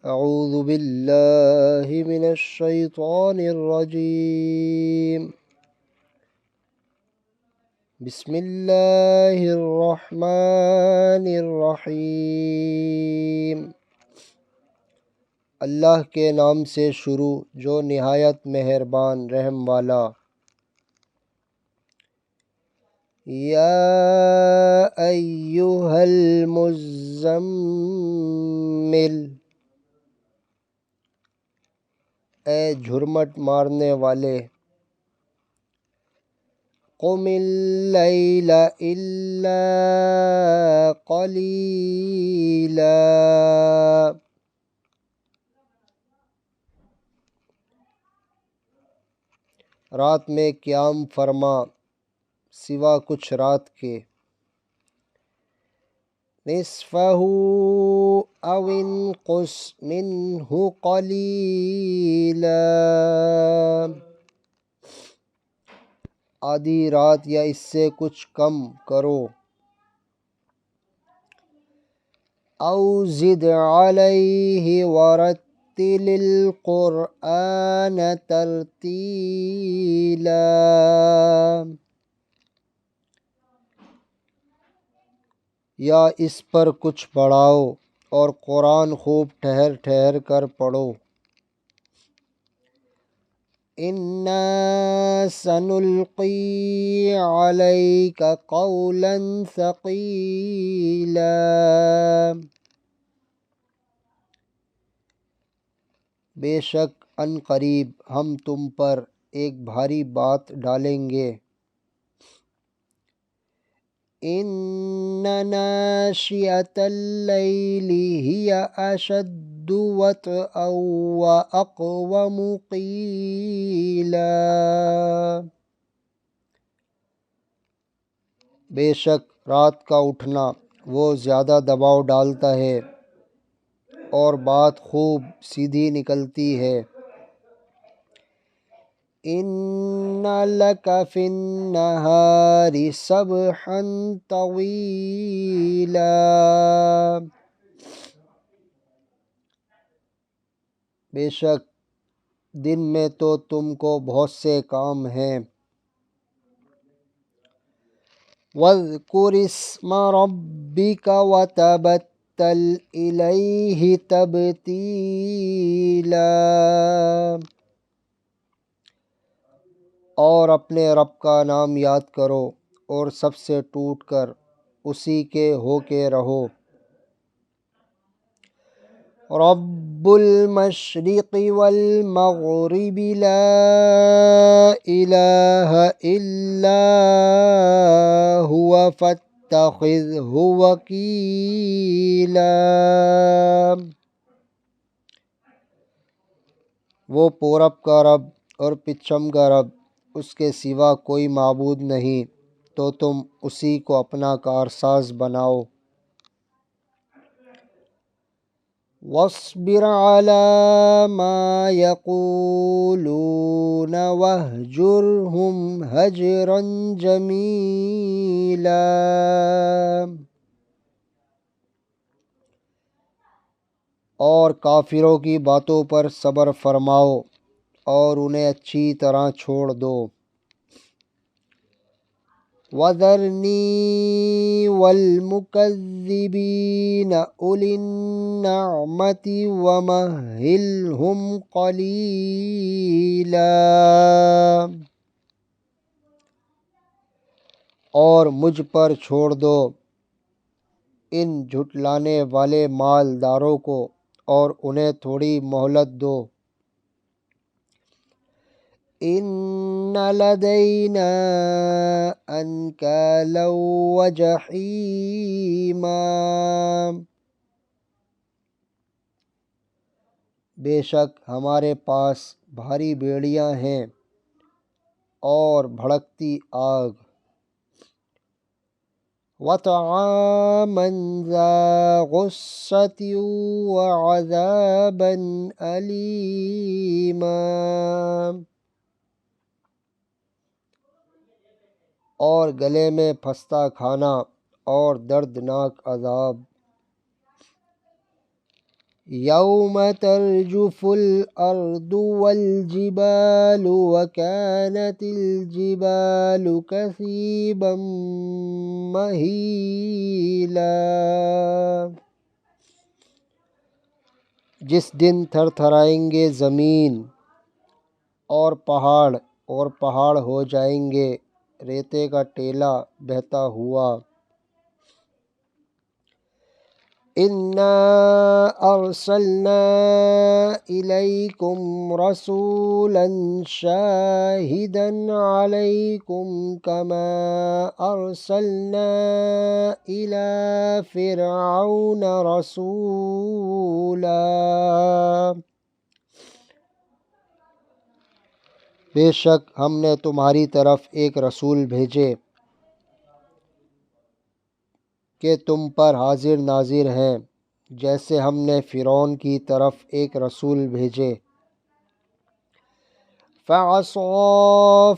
أعوذ بالله من الشيطان الرجيم. بسم الله الرحمن الرحیم۔ اللہ کے نام سے شروع جو نہایت مہربان رحم والا۔ یا ایہا المزمل، اے جھرمٹ مارنے والے، قم اللیل الا قلیلا، رات میں قیام فرما سوا کچھ رات کے۔ نصفہ او انقص منہ قلیلا، آدھی رات یا اس سے کچھ کم کرو۔ او زد علیہ ورتل القرآن ترتیلا، یا اس پر کچھ بڑھاؤ اور قرآن خوب ٹھہر ٹھہر کر پڑھو۔ انا سنلقی علیک قولا ثقیلا، بے شک ان قریب ہم تم پر ایک بھاری بات ڈالیں گے۔ ان ناشئۃ اللیل ہی اشد وطئا واقوم قیلا، بے شک رات کا اٹھنا وہ زیادہ دباؤ ڈالتا ہے اور بات خوب سیدھی نکلتی ہے۔ ان لک فی النہار سبحا طویلا، بے شک دن میں تو تم کو بہت سے کام ہیں۔ واذکر اسم ربک وتبتل الیہ تبتیلا، اور اپنے رب کا نام یاد کرو اور سب سے ٹوٹ کر اسی کے ہو کے رہو۔ رب المشرق والمغرب لا الہ الا هو فاتخذہ وکیلا، وہ پورب کا رب اور پچھم کا رب، اس کے سوا کوئی معبود نہیں، تو تم اسی کو اپنا کارساز بناؤ۔ واصبر علی ما یقولون واہجرہم ہجرا جمیلا، اور کافروں کی باتوں پر صبر فرماؤ اور انہیں اچھی طرح چھوڑ دو۔ وَذَرْنِي وَالْمُكَذِّبِينَ أُولِي النَّعْمَةِ وَمَهِّلْهُمْ قَلِيلًا، اور مجھ پر چھوڑ دو ان جھٹلانے والے مالداروں کو اور انہیں تھوڑی مہلت دو۔ ان لدینا انکالا وجحیما، بے شک ہمارے پاس بھاری بیڑیاں ہیں اور بھڑکتی آگ۔ وطعاما ذا غصۃ وعذابا الیما، اور گلے میں پھنستا کھانا اور دردناک عذاب۔ یوم ترجف الارض والجبال وكانت الجبال كثيبا مہیلا، جس دن تھر تھرائیں گے زمین اور پہاڑ ہو جائیں گے ریتے کا ٹیلا بہتا ہوا۔ انا ارسلنا الیکم رسولا شاہدا علیکم کما ارسلنا الی فرعون رسولا، بے شک ہم نے تمہاری طرف ایک رسول بھیجے کہ تم پر حاضر ناظر ہیں، جیسے ہم نے فرعون کی طرف ایک رسول بھیجے۔ فعصى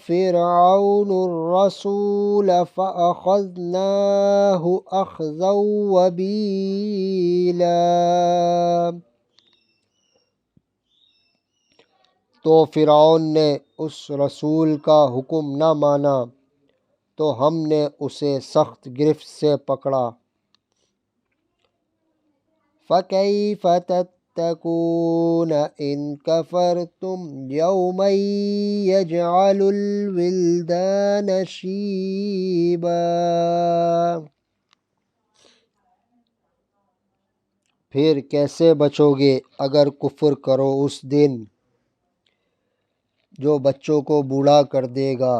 فرعون الرسول فأخذناه أخذا وبيلا، تو فرعون نے اس رسول کا حکم نہ مانا تو ہم نے اسے سخت گرفت سے پکڑا۔ فَكَيْفَ تَتَّقُونَ إِن كَفَرْتُمْ يَوْمًا يَجْعَلُ الْوِلْدَانَ شِيبًا، پھر کیسے بچو گے اگر کفر کرو اس دن جو بچوں کو بوڑھا کر دے گا۔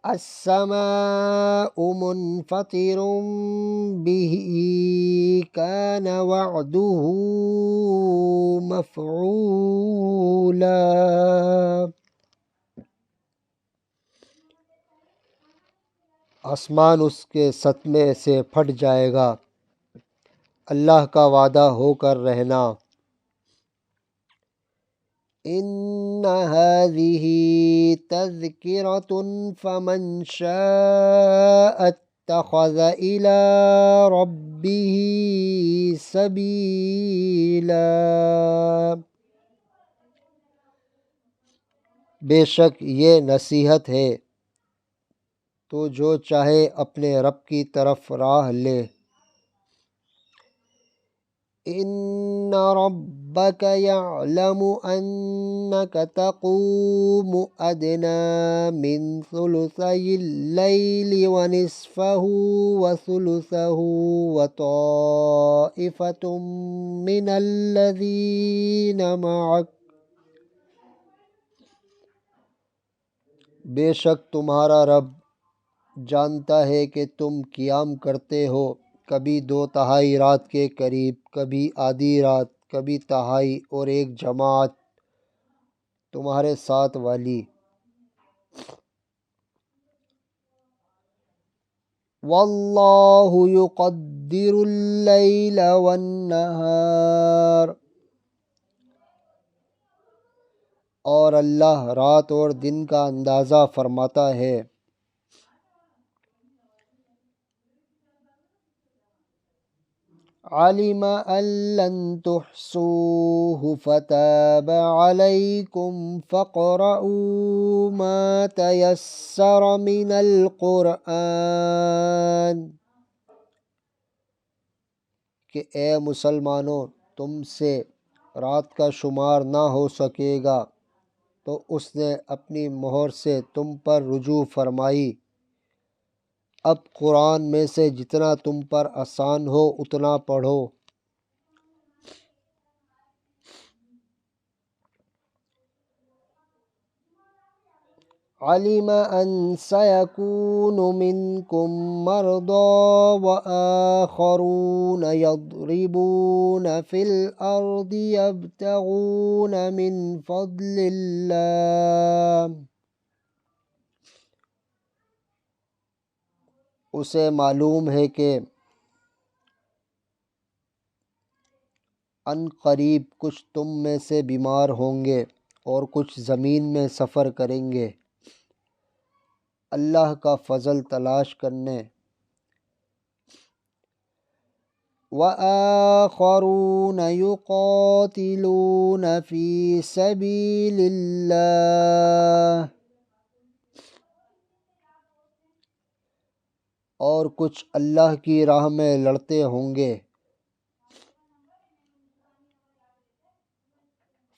السماء منفطر به كان وعده مفعولا، آسمان اس کے صدمے سے پھٹ جائے گا، اللہ کا وعدہ ہو کر رہنا۔ ان هذه تذکرۃ فمن شاء اتخذ الى ربه سبیلا، بے شک یہ نصیحت ہے تو جو چاہے اپنے رب کی طرف راہ لے۔ ان ربك يعلم انك تقوم ادنى من ثلثي الليل ونصفه وثلثه وطائفة من الذين معك، بے شک تمہارا رب جانتا ہے کہ تم قیام کرتے ہو کبھی 2/3 رات کے قریب، کبھی آدھی رات، کبھی تہائی، اور ایک جماعت تمہارے ساتھ والی۔ واللہ یقدر اللیل والنہار، اور اللہ رات اور دن کا اندازہ فرماتا ہے۔ علم ان لن تحصوه فتاب علیکم فاقرؤوا ما تیسر من القرآن، کہ اے مسلمانوں تم سے رات کا شمار نہ ہو سکے گا تو اس نے اپنی مہر سے تم پر رجوع فرمائی، اب قرآن میں سے جتنا تم پر آسان ہو اتنا پڑھو۔ علم ان سيكون منكم مرضى وآخرون يضربون في الأرض يبتغون من فضل الله، اسے معلوم ہے کہ ان قریب کچھ تم میں سے بیمار ہوں گے اور کچھ زمین میں سفر کریں گے اللہ کا فضل تلاش کرنے۔ وآخرون يقاتلون في سبيل اللہ، اور کچھ اللہ کی راہ میں لڑتے ہوں گے۔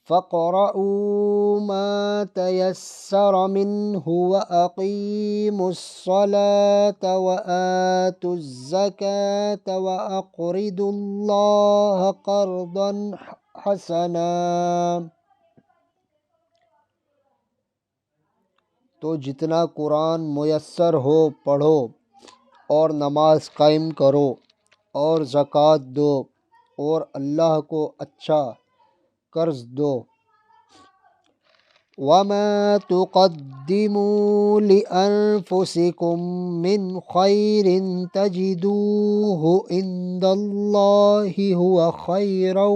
فَاقْرَؤُوا مَا تَيَسَّرَ مِنْهُ وَأَقِيمُوا الصَّلَاةَ وَآتُوا الزَّكَاةَ وَأَقْرِضُوا اللَّهَ قَرْضًا حَسَنًا۔ تو جتنا قرآن میسر ہو پڑھو، اور نماز قائم کرو، اور زکوٰۃ دو، اور اللہ کو اچھا قرض دو۔ وَمَا تُقَدِّمُوا لِأَنفُسِكُم مِّنْ خَيْرٍ تَجِدُوهُ عِندَ اللَّهِ هُوَ خَيْرًا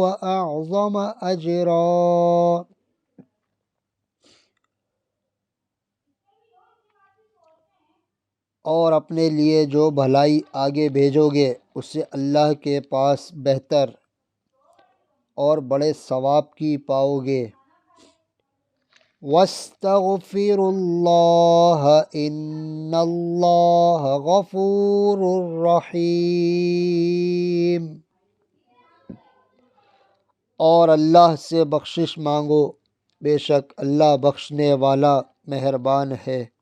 وَأَعْظَمَ أَجْرًا۔ اور اپنے لیے جو بھلائی آگے بھیجو گے اسے اللہ کے پاس بہتر اور بڑے ثواب کی پاؤ گے۔ وَاسْتَغْفِرُوا اللَّهَ إِنَّ اللَّهَ غَفُورٌ رَحِيمٌ۔ اور اللہ سے بخشش مانگو، بے شک اللہ بخشنے والا مہربان ہے۔